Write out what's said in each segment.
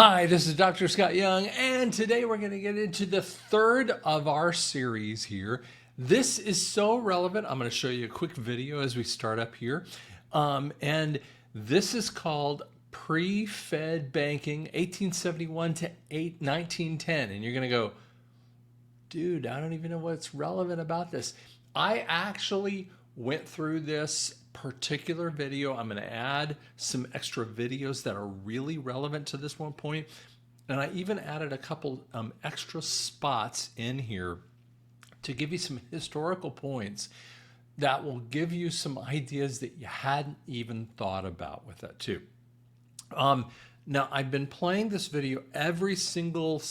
Hi, this is Dr. Scott Young, and today we're going to get into the third of our series here. This is so relevant. I'm going to show you a quick video as we start up here. And this is called Pre-Fed Banking, 1871 to 1910. And you're going to go, dude, I don't even know what's relevant about this. I actually went through this particular video. I'm going to add some extra videos that are really relevant to this one point. And I even added a couple extra spots in here to give you some historical points that will give you some ideas that you hadn't even thought about with that too. Now, I've been playing this video every single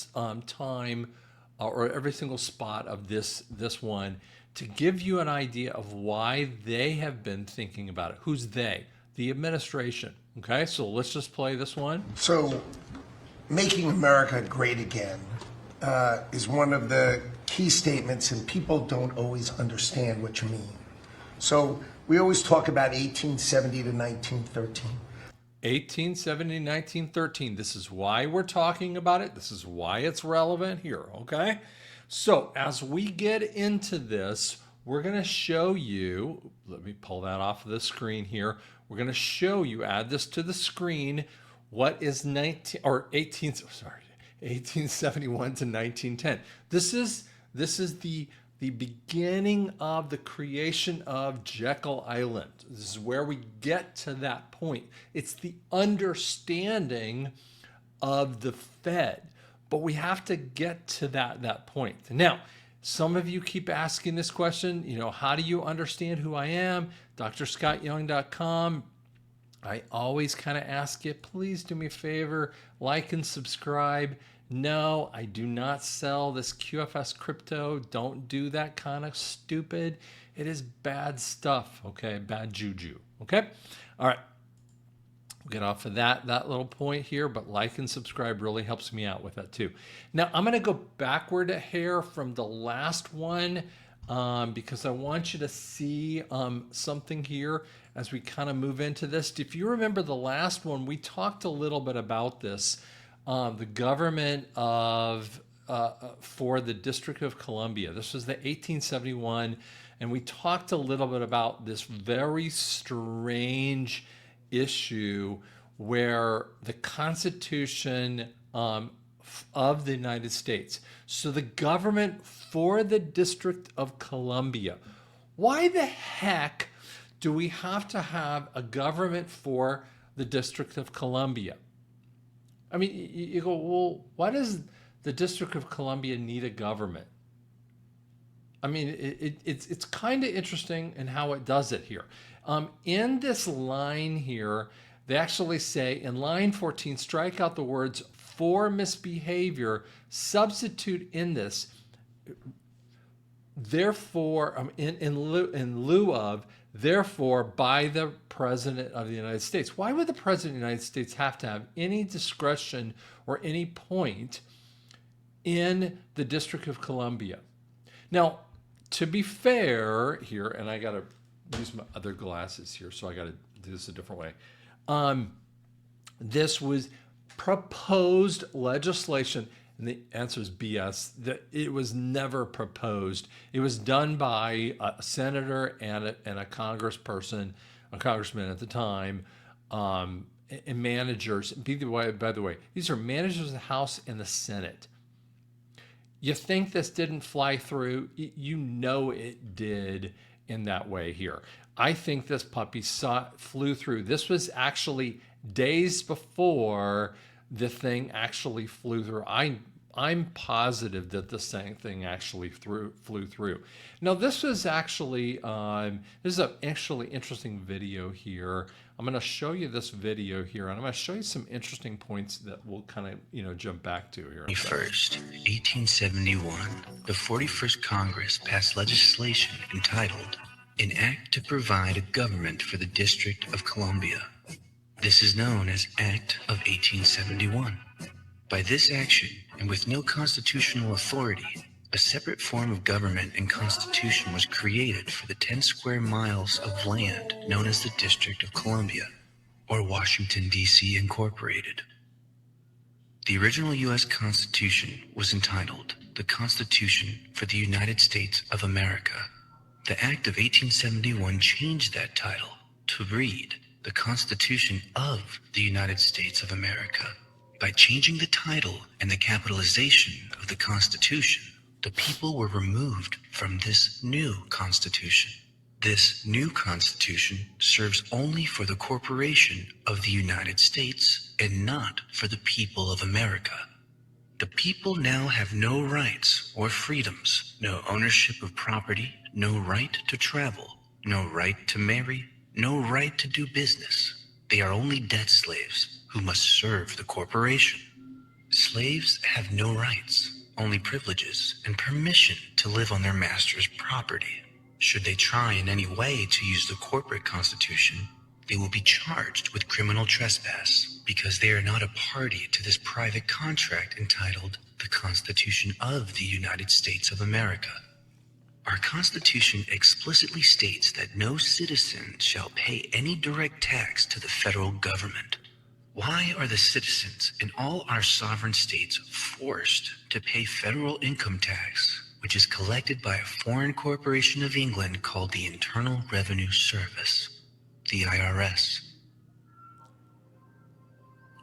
time or every single spot of this one to give you an idea of why they have been thinking about it. Who's they? The administration. Okay, so let's just play this one. So, making America great again is one of the key statements, and people don't always understand what you mean. So, we always talk about 1870 to 1913. 1870 to 1913. This is why we're talking about it. This is why it's relevant here, okay? So as we get into this, we're going to show you, let me pull that off of the screen here. We're going to show you, add this to the screen, what is 1871 to 1910. This is the beginning of the creation of Jekyll Island. This is where we get to that point. It's the understanding of the Fed, but we have to get to that point. Now, some of you keep asking this question, how do you understand who I am? drscottyoung.com. I always kind of ask you, please do me a favor, like and subscribe. No, I do not sell this QFS crypto. Don't do that kind of stupid. It is bad stuff, okay? Bad juju, okay? All right. We'll get off of that little point here, but like and subscribe really helps me out with that too. Now, I'm going to go backward a hair from the last one because I want you to see something here as we kind of move into this. If you remember the last one, we talked a little bit about this. The government for the District of Columbia. This was the 1871, and we talked a little bit about this very strange issue where the Constitution of the United States, so the government for the District of Columbia. Why the heck do we have to have a government for the District of Columbia? I mean, you go, well, why does the District of Columbia need a government? I mean, it's kind of interesting in how it does it here. In this line here, they actually say, in line 14, strike out the words for misbehavior, substitute in this, therefore, in lieu of, therefore, by the President of the United States. Why would the President of the United States have to have any discretion or any point in the District of Columbia? Now, to be fair here, and I got to use my other glasses here, so I got to do this a different way. This was proposed legislation, and the answer is BS. That it was never proposed. It was done by a senator and a congressperson, a congressman at the time, and managers. By the way, these are managers of the House and the Senate. You think this didn't fly through? You know it did in that way here. I think this puppy flew through. This was actually days before the thing actually flew through. I'm positive that the same thing actually flew through. Now, this was actually this is an actually interesting video here. I'm going to show you this video here, and I'm going to show you some interesting points that we'll kind of jump back to here. 1871, the 41st Congress passed legislation entitled "An Act to Provide a Government for the District of Columbia." This is known as Act of 1871. By this action, and with no constitutional authority, a separate form of government and constitution was created for the 10 square miles of land known as the District of Columbia, or Washington, D.C. Incorporated. The original U.S. Constitution was entitled the Constitution for the United States of America. The Act of 1871 changed that title to read the Constitution of the United States of America. By changing the title and the capitalization of the Constitution, the people were removed from this new Constitution. This new Constitution serves only for the corporation of the United States and not for the people of America. The people now have no rights or freedoms, no ownership of property, no right to travel, no right to marry, no right to do business. They are only debt slaves who must serve the corporation. Slaves have no rights, only privileges and permission to live on their master's property. Should they try in any way to use the corporate constitution, they will be charged with criminal trespass because they are not a party to this private contract entitled the Constitution of the United States of America. Our Constitution explicitly states that no citizen shall pay any direct tax to the federal government. Why are the citizens in all our sovereign states forced to pay federal income tax, which is collected by a foreign corporation of England called the Internal Revenue Service, the IRS?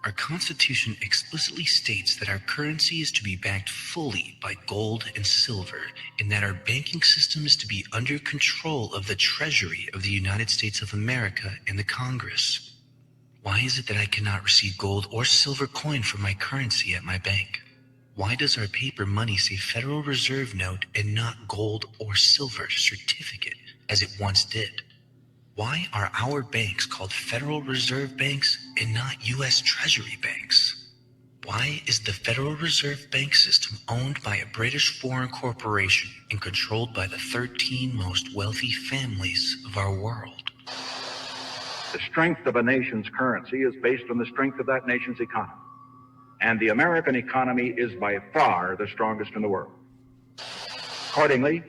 Our Constitution explicitly states that our currency is to be backed fully by gold and silver, and that our banking system is to be under control of the Treasury of the United States of America and the Congress. Why is it that I cannot receive gold or silver coin for my currency at my bank? Why does our paper money say Federal Reserve note and not gold or silver certificate as it once did? Why are our banks called Federal Reserve banks and not U.S. Treasury banks? Why is the Federal Reserve bank system owned by a British foreign corporation and controlled by the 13 most wealthy families of our world? The strength of a nation's currency is based on the strength of that nation's economy. And the American economy is by far the strongest in the world. Accordingly,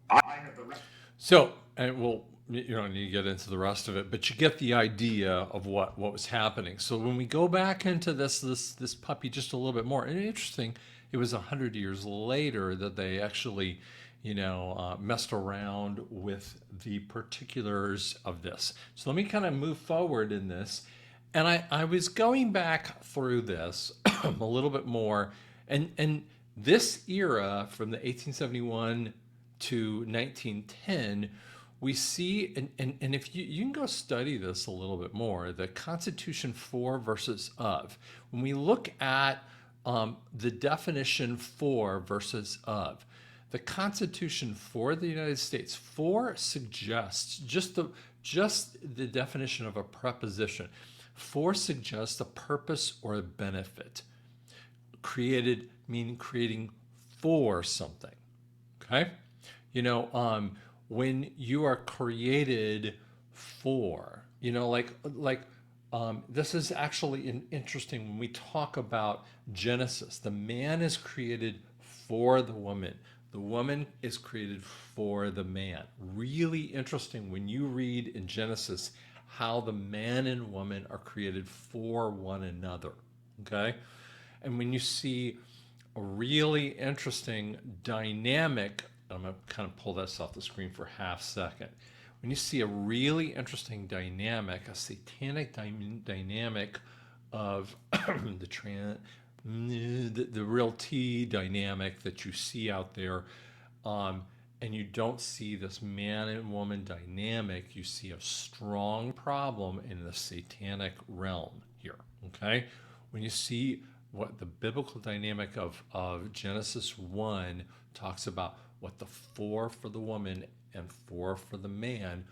I have the right. So, and we'll need to get into the rest of it, but you get the idea of what was happening. So when we go back into this puppy just a little bit more, and interesting, it was 100 years later that they actually, messed around with the particulars of this. So let me kind of move forward in this. And I was going back through this a little bit more, and this era from the 1871 to 1910, we see, and if you can go study this a little bit more, the Constitution for versus of. When we look at the definition for versus of, the Constitution for the United States, for suggests just the definition of a preposition. For suggests a purpose or a benefit. Created meaning creating for something. Okay? When you are created for, this is actually interesting when we talk about Genesis. The man is created for the woman. The woman is created for the man. Really interesting when you read in Genesis how the man and woman are created for one another, okay? And when you see a really interesting dynamic, I'm going to kind of pull this off the screen for half second. When you see a really interesting dynamic, a satanic dynamic of the real T dynamic that you see out there, and you don't see this man and woman dynamic, you see a strong problem in the satanic realm here, okay? When you see what the biblical dynamic of Genesis 1 talks about, what the for the woman and for the man,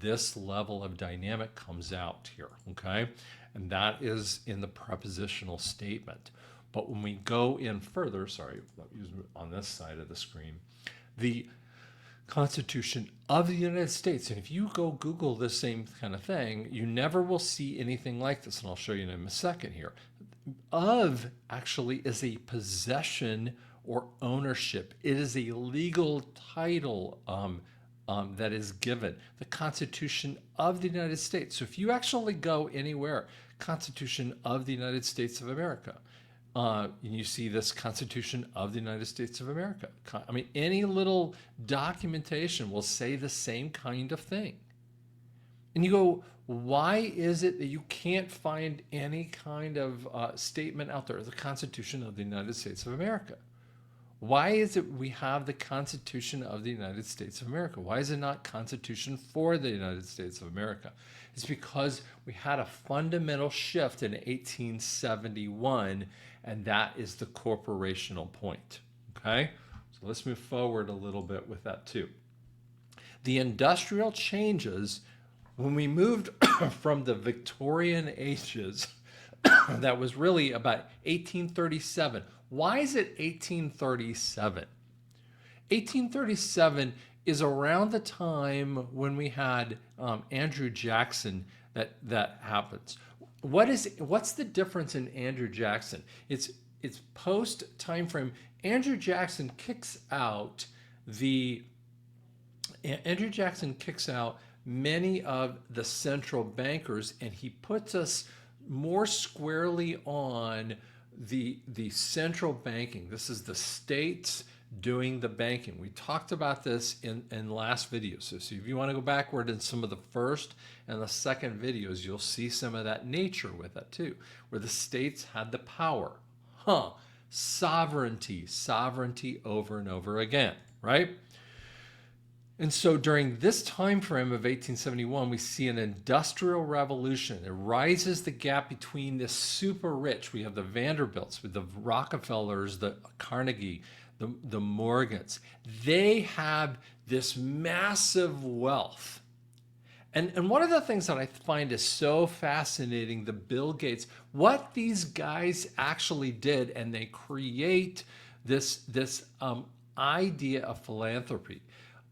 this level of dynamic comes out here, okay? And that is in the prepositional statement. But when we go in further, on this side of the screen, the Constitution of the United States. And if you go Google this same kind of thing, you never will see anything like this. And I'll show you in a second here. Of actually is a possession or ownership. It is a legal title that is given. The Constitution of the United States. So if you actually go anywhere, Constitution of the United States of America, You see this Constitution of the United States of America. I mean, any little documentation will say the same kind of thing. And you go, why is it that you can't find any kind of statement out there, the Constitution of the United States of America? Why is it we have the Constitution of the United States of America? Why is it not Constitution for the United States of America? It's because we had a fundamental shift in 1871, and that is the corporational point. Okay? So let's move forward a little bit with that too. The industrial changes, when we moved from the Victorian ages, that was really about 1837. Why is it 1837? 1837 is around the time when we had Andrew Jackson that happens. What's the difference in Andrew Jackson? It's post time frame. Andrew Jackson kicks out many of the central bankers, and he puts us more squarely on the central banking. This is the states doing the banking. We talked about this in last video. So if you want to go backward in some of the first and the second videos, you'll see some of that nature with that too, where the states had the power. Sovereignty over and over again, right? And so during this time frame of 1871, we see an industrial revolution. It rises the gap between the super rich. We have the Vanderbilts, with the Rockefellers, the Carnegie, the Morgans. They have this massive wealth. And one of the things that I find is so fascinating, the Bill Gates, what these guys actually did, and they create this idea of philanthropy.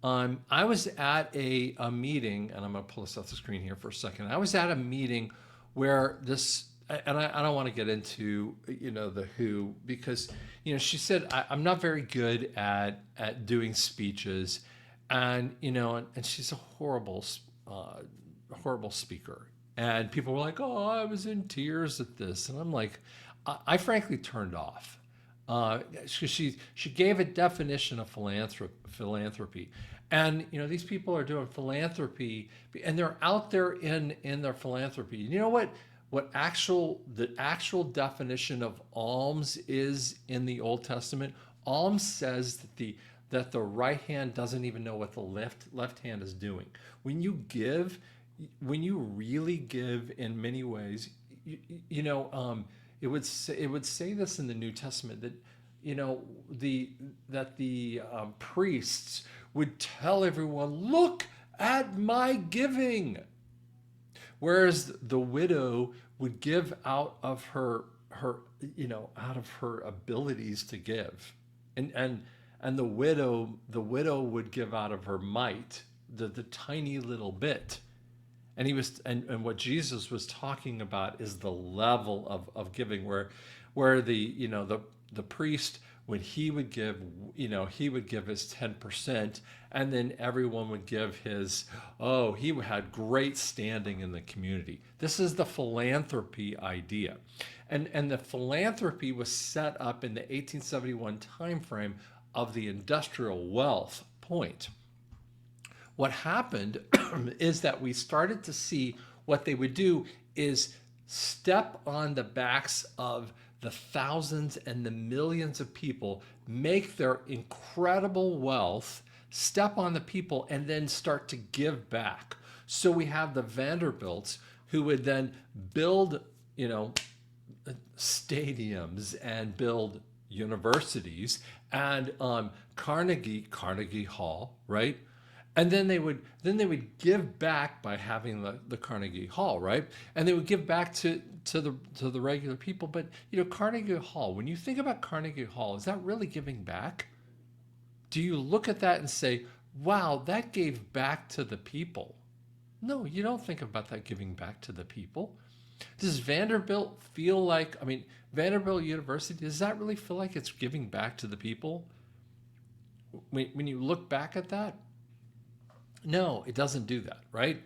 I was at a meeting, and I'm going to pull this off the screen here for a second. I was at a meeting where this, and I don't want to get into, the who, because, she said, I'm not very good at doing speeches, and, and she's a horrible speaker. And people were like, oh, I was in tears at this. And I'm like, I frankly turned off. She gave a definition of philanthropy. And, these people are doing philanthropy, and they're out there in their philanthropy. You know what the actual definition of alms is in the Old Testament? Alms says that the right hand doesn't even know what the left hand is doing. When you really give in many ways, it would say this in the New Testament that the priests would tell everyone, look at my giving, whereas the widow would give out of her abilities to give, and the widow would give out of her might, the tiny little bit. And and what Jesus was talking about is the level of giving, where the priest, when he would give, he would give his 10%, and then everyone would give his, he had great standing in the community. This is the philanthropy idea. And the philanthropy was set up in the 1871 timeframe of the industrial wealth point. What happened is that we started to see what they would do is step on the backs of the thousands and the millions of people, make their incredible wealth, step on the people, and then start to give back. So we have the Vanderbilts who would then build, stadiums and build universities, and Carnegie Hall, right? And then they would give back by having the Carnegie Hall, right? And they would give back to the regular people. But Carnegie Hall, when you think about Carnegie Hall, is that really giving back? Do you look at that and say, wow, that gave back to the people? No, you don't think about that giving back to the people. Does Vanderbilt feel like, Vanderbilt University, does that really feel like it's giving back to the people? When you look back at that? No, it doesn't do that, right?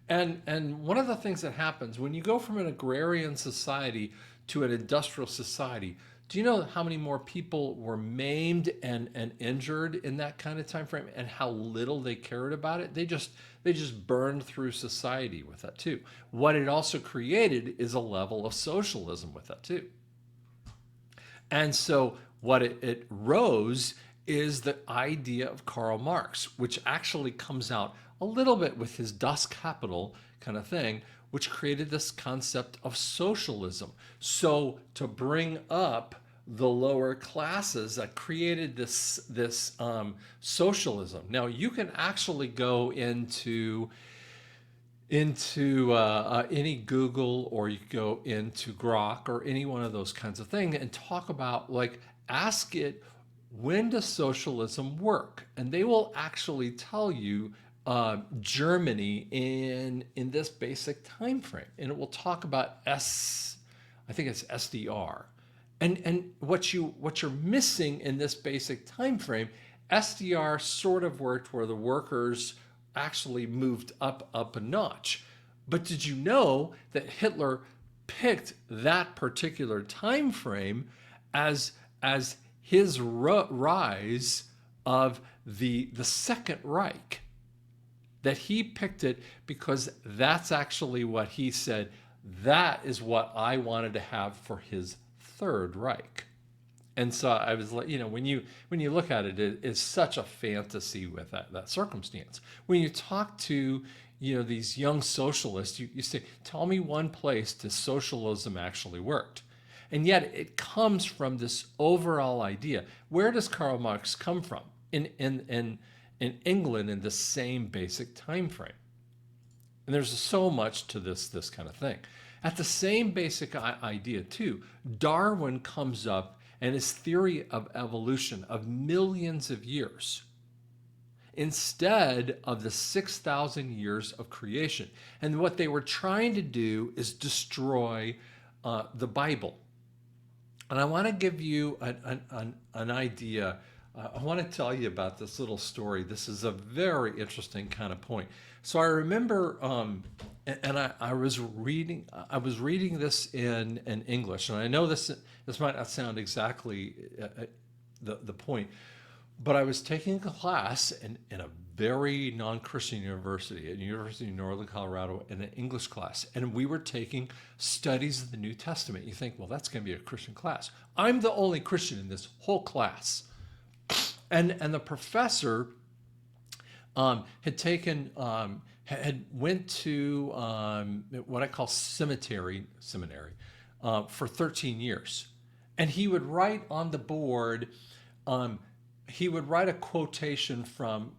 And one of the things that happens when you go from an agrarian society to an industrial society, Do you know how many more people were maimed and injured in that kind of time frame, and how little they cared about it? They just burned through society with that too. What it also created is a level of socialism with that too. And so what it rose is the idea of Karl Marx, which actually comes out a little bit with his Das Kapital kind of thing, which created this concept of socialism. So to bring up the lower classes, that created this socialism. Now you can actually go into any Google, or you go into Grok or any one of those kinds of things and talk about, like, ask it, when does socialism work? And they will actually tell you Germany in this basic time frame, and it will talk about I think it's SDR, and what you're missing in this basic time frame, SDR sort of worked where the workers actually moved up a notch. But did you know that Hitler picked that particular time frame as his rise of the Second Reich? That he picked it because that's actually what he said, that is what I wanted to have for his Third Reich. And so I was like, when you look at it, it's such a fantasy with that circumstance. When you talk to these young socialists, you say, tell me one place that socialism actually worked. And yet it comes from this overall idea. Where does Karl Marx come from? In England, in the same basic time frame. And there's so much to this kind of thing. At the same basic idea too, Darwin comes up and his theory of evolution of millions of years instead of the 6,000 years of creation. And what they were trying to do is destroy the Bible. And I want to give you an idea. I want to tell you about this little story. This is a very interesting kind of point. So I remember, and I was reading this in English, and I know this might not sound exactly the point, but I was taking a class in a very non-Christian university, at University of Northern Colorado, in an English class, and we were taking studies of the New Testament. You think, well, that's going to be a Christian class. I'm the only Christian in this whole class. And the professor had taken went to what I call seminary for 13 years, and he would write on the board. He would write a quotation from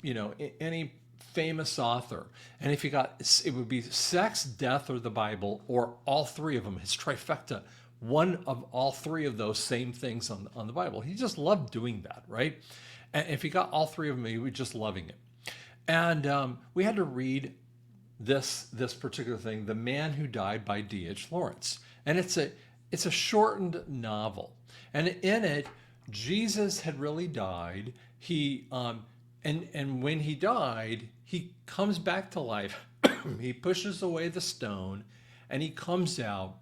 any famous author, and if he got, it would be sex, death, or the Bible, or all three of them. His trifecta. One of all three of those same things on the Bible. He just loved doing that, right? And if he got all three of them, he was just loving it. And we had to read this particular thing, The Man Who Died by D.H. Lawrence. And it's a shortened novel. And in it, Jesus had really died. He and when he died, he comes back to life. He pushes away the stone, and he comes out.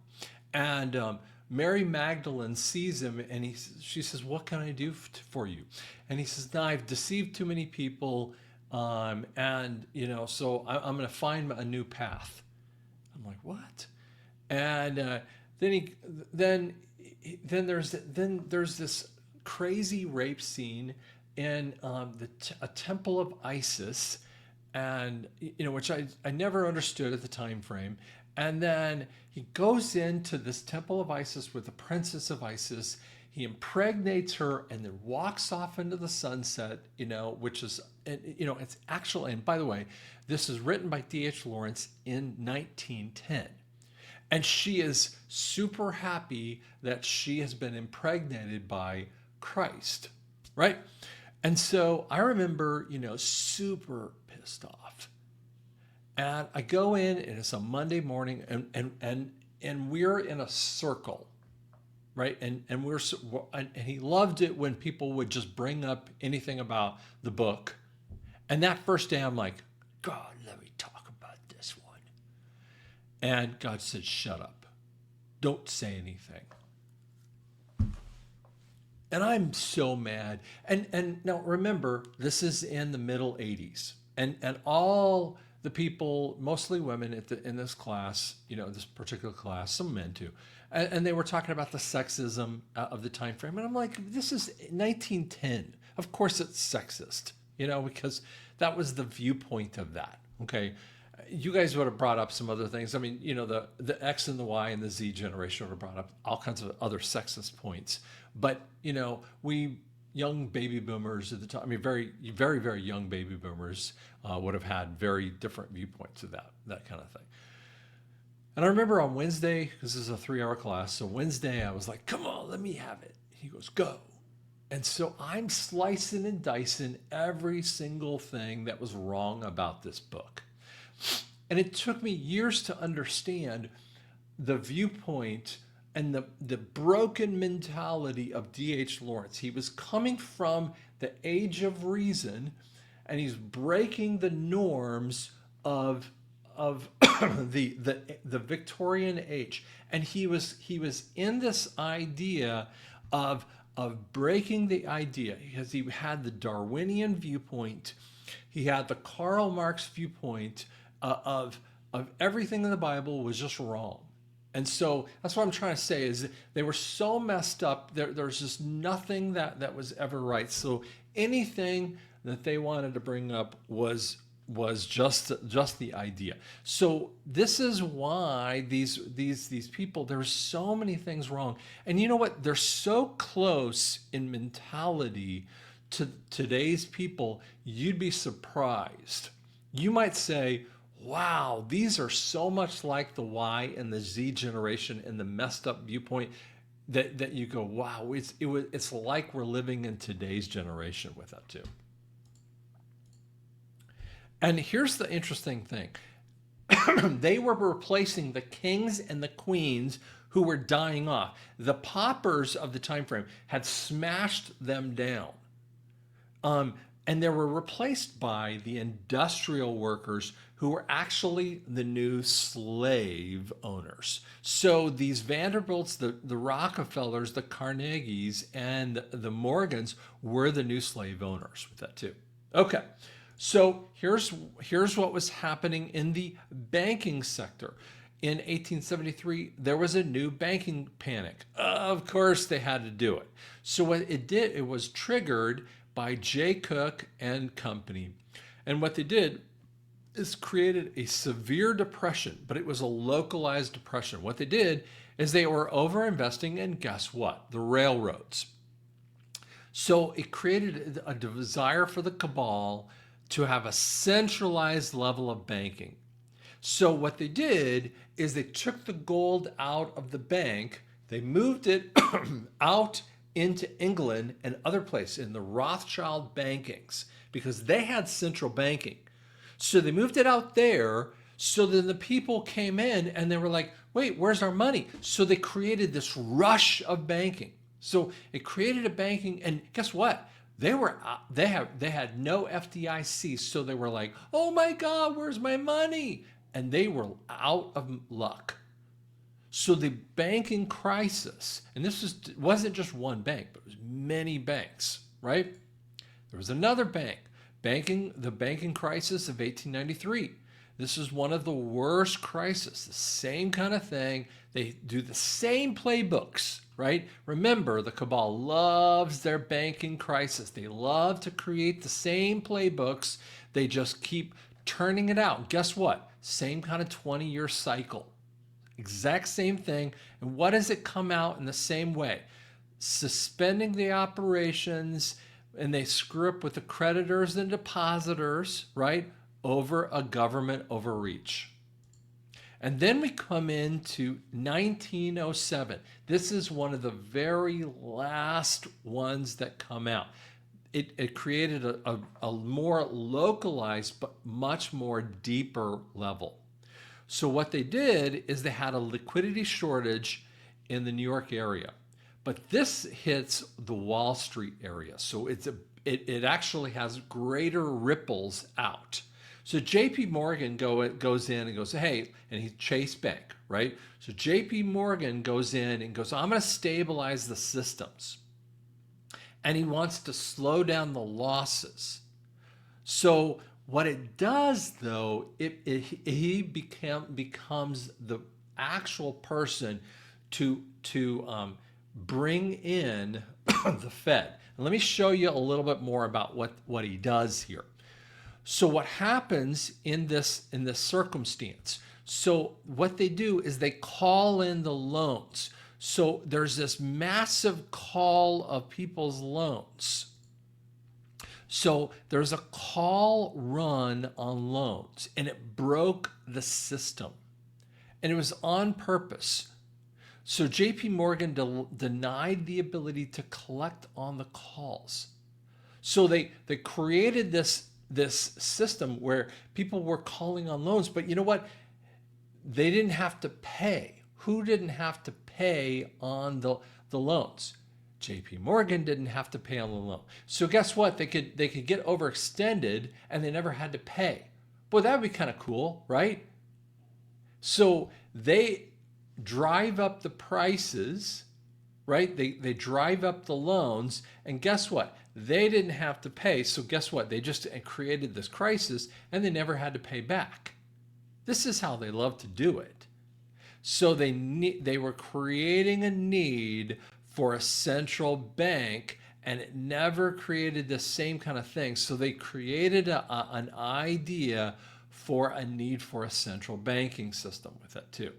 And Mary Magdalene sees him, and she says, "What can I do for you?" And he says, "No, I've deceived too many people, and so I'm going to find a new path." I'm like, "What?" And then there's this crazy rape scene in a temple of Isis, and which I never understood at the time frame. And then he goes into this temple of Isis with the princess of Isis. He impregnates her and then walks off into the sunset, which is, it's actual. And by the way, this is written by D.H. Lawrence in 1910. And she is super happy that she has been impregnated by Christ, right? And so I remember, super pissed off. And I go in, and it's a Monday morning, and we're in a circle, right? And he loved it when people would just bring up anything about the book. And that first day, I'm like, God, let me talk about this one. And God said, shut up. Don't say anything. And I'm so mad. And now remember, this is in the middle 80s. And all the people, mostly women in this class, this particular class, some men too, and they were talking about the sexism of the time frame. And I'm like, this is 1910. Of course it's sexist, because that was the viewpoint of that. Okay. You guys would have brought up some other things. I mean, the X and the Y and the Z generation would have brought up all kinds of other sexist points. But, we young baby boomers at the time, I mean, very, very, very young baby boomers would have had very different viewpoints of that kind of thing. And I remember on Wednesday, because this is a 3-hour class, so Wednesday I was like, come on, let me have it. He goes, go. And so I'm slicing and dicing every single thing that was wrong about this book. And it took me years to understand the viewpoint and the broken mentality of D.H. Lawrence. He was coming from the age of reason, and he's breaking the norms of the Victorian age. And he was in this idea of breaking the idea, because he had the Darwinian viewpoint, he had the Karl Marx viewpoint of everything in the Bible was just wrong. And so that's what I'm trying to say, is they were so messed up. There's just nothing that was ever right. So anything that they wanted to bring up was just the idea. So this is why these people, there's so many things wrong. And you know what? They're so close in mentality to today's people, you'd be surprised. You might say, wow, these are so much like the Y and the Z generation and the messed up viewpoint that you go, wow, it's like we're living in today's generation with that too. And here's the interesting thing. They were replacing the kings and the queens who were dying off. The paupers of the time frame had smashed them down. And they were replaced by the industrial workers who were actually the new slave owners. So these Vanderbilts, the Rockefellers, the Carnegies, and the Morgans were the new slave owners with that too. Okay, so here's what was happening in the banking sector. In 1873, there was a new banking panic. Of course, they had to do it. So what it did, it was triggered by Jay Cooke and company. And what they did is created a severe depression, but it was a localized depression. What they did is they were overinvesting in, guess what? The railroads. So it created a desire for the cabal to have a centralized level of banking. So what they did is they took the gold out of the bank, they moved it out into England and other places in the Rothschild bankings, because they had central banking. So they moved it out there. So then the people came in and they were like, wait, where's our money? So they created this rush of banking. So it created a banking, and guess what? They had no FDIC. So they were like, oh my God, where's my money? And they were out of luck. So the banking crisis, and this wasn't just one bank, but it was many banks, right? There was another bank, the banking crisis of 1893. This is one of the worst crises, the same kind of thing. They do the same playbooks, right? Remember, the cabal loves their banking crisis. They love to create the same playbooks. They just keep turning it out. Guess what? Same kind of 20-year cycle. Exact same thing. And what does it come out in the same way? Suspending the operations, and they screw up with the creditors and depositors, right? Over a government overreach. And then we come into 1907. This is one of the very last ones that come out. It created a more localized but much more deeper level. So what they did is they had a liquidity shortage in the New York area, but this hits the Wall Street area. So it actually has greater ripples out. So JP Morgan goes in and goes, hey, and he's Chase Bank, right? So JP Morgan goes in and goes, I'm going to stabilize the systems. and he wants to slow down the losses. So what it does, though, he becomes the actual person to bring in the Fed. And let me show you a little bit more about what he does here. So what happens in this circumstance? So what they do is they call in the loans. So there's this massive call of people's loans. So there's a call run on loans, and it broke the system. And it was on purpose. So JP Morgan denied the ability to collect on the calls. So they created this system where people were calling on loans, but you know what? They didn't have to pay. Who didn't have to pay on the loans? JP Morgan didn't have to pay on the loan. So guess what? They could get overextended and they never had to pay. Boy, that would be kind of cool, right? So they drive up the prices, right? They drive up the loans, and guess what? They didn't have to pay. So guess what? They just created this crisis and they never had to pay back. This is how they love to do it. So they were creating a need for a central bank, and it never created the same kind of thing. So they created an idea for a need for a central banking system with it too.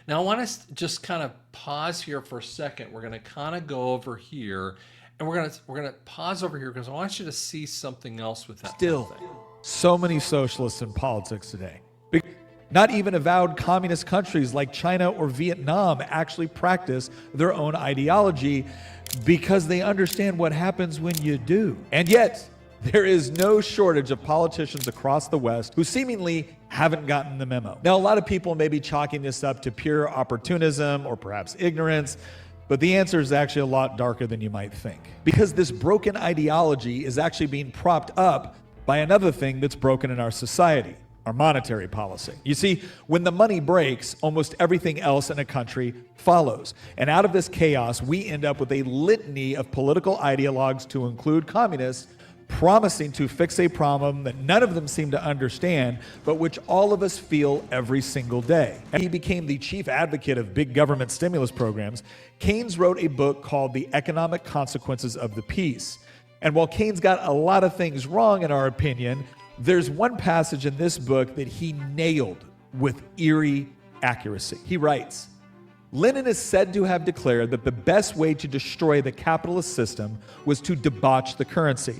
Now I want to just kind of pause here for a second. We're going to kind of go over here, and we're going to pause over here because I want you to see something else with that. Still, so many socialists in politics today. Not even avowed communist countries like China or Vietnam actually practice their own ideology because they understand what happens when you do. And yet, there is no shortage of politicians across the West who seemingly haven't gotten the memo. Now, a lot of people may be chalking this up to pure opportunism or perhaps ignorance, but the answer is actually a lot darker than you might think. Because this broken ideology is actually being propped up by another thing that's broken in our society: our monetary policy. You see, when the money breaks, almost everything else in a country follows. And out of this chaos, we end up with a litany of political ideologues, to include communists, promising to fix a problem that none of them seem to understand, but which all of us feel every single day. And he became the chief advocate of big government stimulus programs. Keynes wrote a book called The Economic Consequences of the Peace. And while Keynes got a lot of things wrong, in our opinion, there's one passage in this book that he nailed with eerie accuracy. He writes, Lenin is said to have declared that the best way to destroy the capitalist system was to debauch the currency.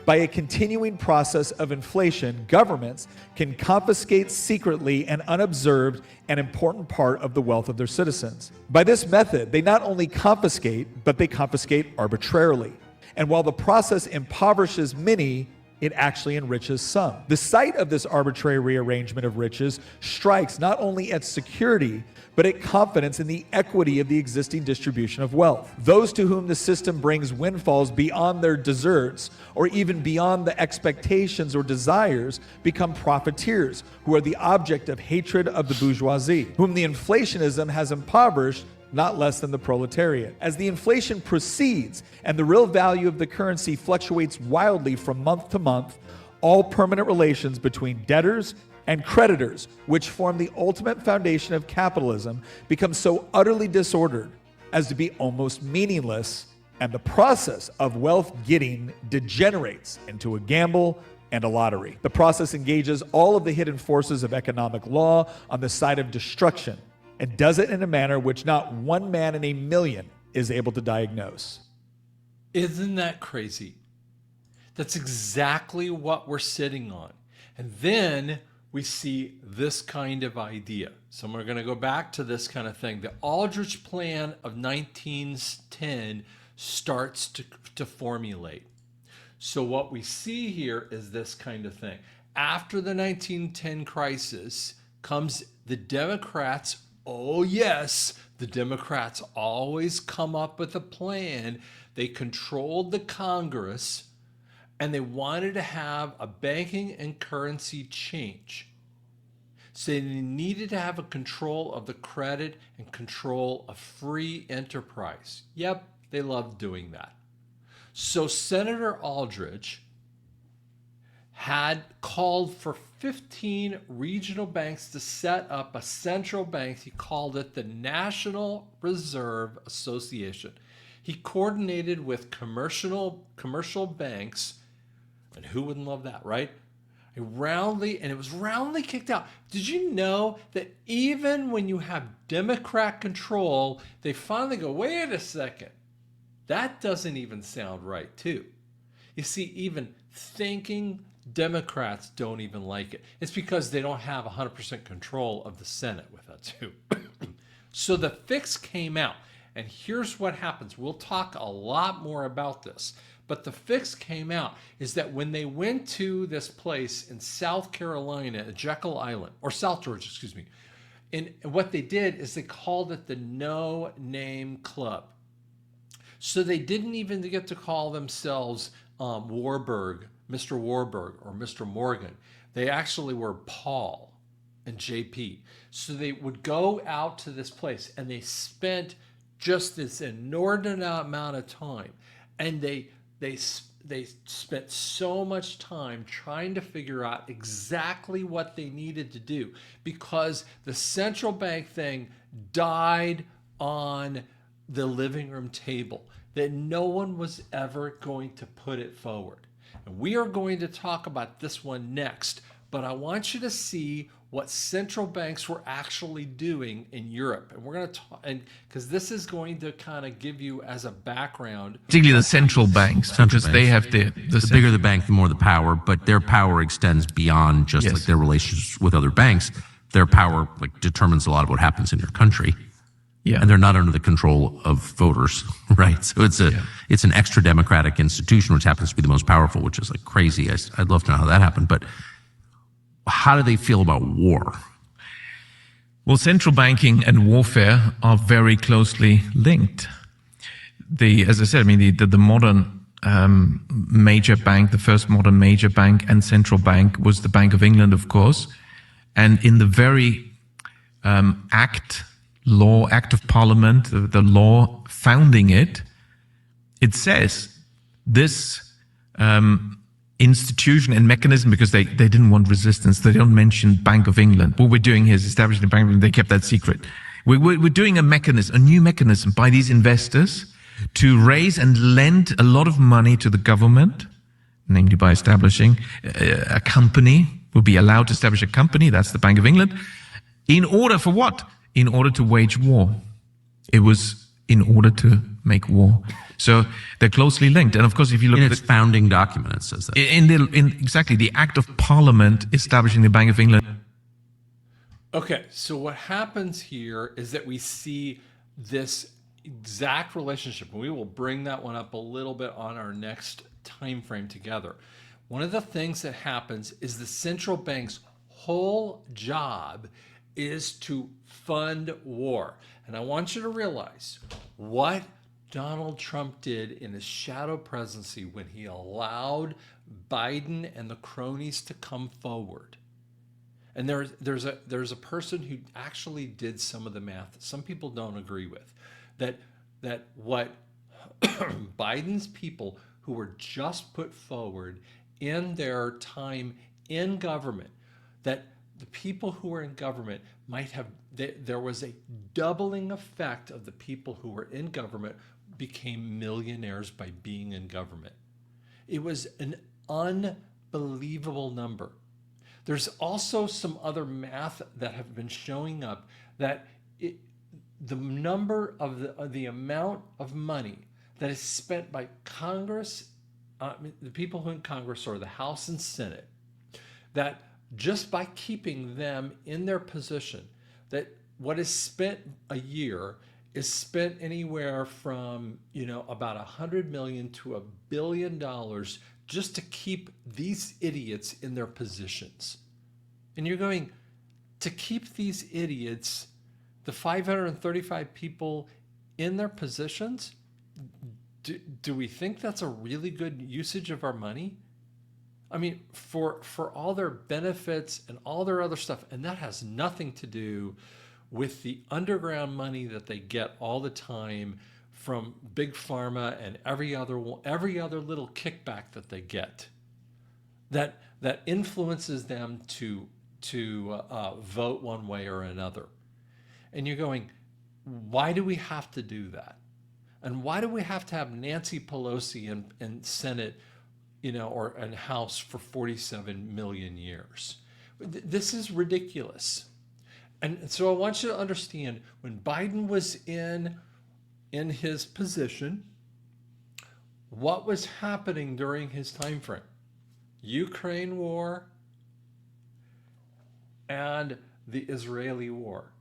By a continuing process of inflation, governments can confiscate secretly and unobserved an important part of the wealth of their citizens. By this method, they not only confiscate, but they confiscate arbitrarily. And while the process impoverishes many, it actually enriches some. The sight of this arbitrary rearrangement of riches strikes not only at security, but at confidence in the equity of the existing distribution of wealth. Those to whom the system brings windfalls beyond their deserts, or even beyond the expectations or desires, become profiteers, who are the object of hatred of the bourgeoisie, whom the inflationism has impoverished not less than the proletariat. As the inflation proceeds and the real value of the currency fluctuates wildly from month to month, all permanent relations between debtors and creditors, which form the ultimate foundation of capitalism, become so utterly disordered as to be almost meaningless, and the process of wealth getting degenerates into a gamble and a lottery. The process engages all of the hidden forces of economic law on the side of destruction, and does it in a manner which not one man in a million is able to diagnose. Isn't that crazy? That's exactly what we're sitting on. And then we see this kind of idea. So we're going to go back to this kind of thing. The Aldrich plan of 1910 starts to formulate. So what we see here is this kind of thing. After the 1910 crisis comes the Democrats. Oh yes, the Democrats always come up with a plan. They controlled the Congress, and they wanted to have a banking and currency change. So they needed to have a control of the credit and control of free enterprise. Yep, They loved doing that. So Senator Aldrich had called for 15 regional banks to set up a central bank. He called it the National Reserve Association. He coordinated with commercial banks, and who wouldn't love that, right? It was roundly kicked out. Did you know that even when you have Democrat control, they finally go, wait a second, that doesn't even sound right too. You see, even thinking Democrats don't even like it. It's because they don't have 100% control of the Senate with that too. So the fix came out, and here's what happens. We'll talk a lot more about this. But the fix came out is that when they went to this place in South Carolina, Jekyll Island, or South Georgia, excuse me, and what they did is they called it the No Name Club. So they didn't even get to call themselves Warburg, Mr. Warburg, or Mr. Morgan. They actually were Paul and JP. So they would go out to this place, and they spent just this inordinate amount of time, and they spent so much time trying to figure out exactly what they needed to do, because the central bank thing died on the living room table, that no one was ever going to put it forward. And we are going to talk about this one next, but I want you to see what central banks were actually doing in Europe. And we're going to talk, and because this is going to kind of give you as a background. Particularly the central banks, because they have the bigger the bank, the more the power, but their power extends beyond just like their relations with other banks. Their power like determines a lot of what happens in your country. Yeah. And they're not under the control of voters, right? So it's an extra democratic institution, which happens to be the most powerful, which is like crazy. I'd love to know how that happened, but how do they feel about war? Well, central banking and warfare are very closely linked. As I said, I mean, the modern major bank, the first modern major bank and central bank was the Bank of England, of course. And in the very act of parliament, the law founding it, it says this institution and mechanism, because they didn't want resistance. They don't mention Bank of England. What we're doing here is establishing the Bank of England. They kept that secret. We're doing a new mechanism by these investors to raise and lend a lot of money to the government, namely by establishing a company. We'll be allowed to establish a company, that's the Bank of England, in order for what? In order to wage war. It was in order to make war. So they're closely linked. And of course, if you look in at its founding document, it says that. Exactly, the Act of Parliament establishing the Bank of England. Okay, so what happens here is that we see this exact relationship, and we will bring that one up a little bit on our next time frame together. One of the things that happens is the central bank's whole job is to fund war. And I want you to realize what Donald Trump did in his shadow presidency when he allowed Biden and the cronies to come forward. And there's a person who actually did some of the math that some people don't agree with, that what Biden's people who were just put forward in their time in government, that the people who were in government might have, there was a doubling effect of the people who were in government became millionaires by being in government. It was an unbelievable number. There's also some other math that have been showing up that the number of the amount of money that is spent by Congress, the people who are in Congress or the House and Senate, that just by keeping them in their position, that what is spent a year is spent anywhere from, about $100 million to $1 billion just to keep these idiots in their positions. And you're going, to keep these idiots, the 535 people in their positions, do we think that's a really good usage of our money? I mean, for all their benefits and all their other stuff, and that has nothing to do with the underground money that they get all the time from big pharma and every other little kickback that they get that influences them to vote one way or another. And you're going, why do we have to do that? And why do we have to have Nancy Pelosi in Senate, or in House for 47 million years? This is ridiculous. And so I want you to understand, when Biden was in his position, what was happening during his time frame? Ukraine war and the Israeli war.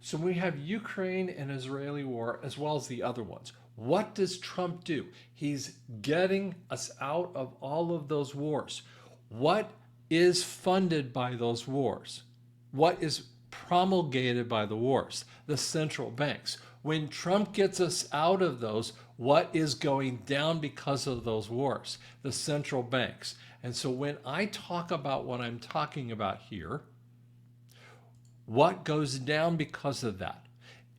So we have Ukraine and Israeli war as well as the other ones. What does Trump do? He's getting us out of all of those wars. What is funded by those wars? What is promulgated by the wars? The central banks. When Trump gets us out of those, what is going down because of those wars? The central banks. And so when I talk about what I'm talking about here, what goes down because of that?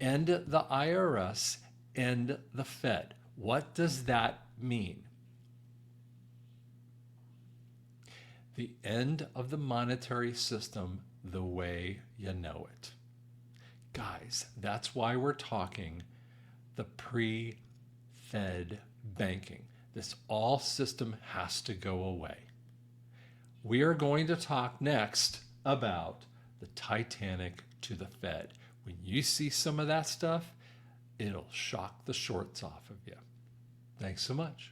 End the IRS, end the Fed. What does that mean? The end of the monetary system the way you know it. Guys, that's why we're talking the pre-Fed banking. This all system has to go away. We are going to talk next about the Titanic to the Fed. When you see some of that stuff, it'll shock the shorts off of you. Thanks so much.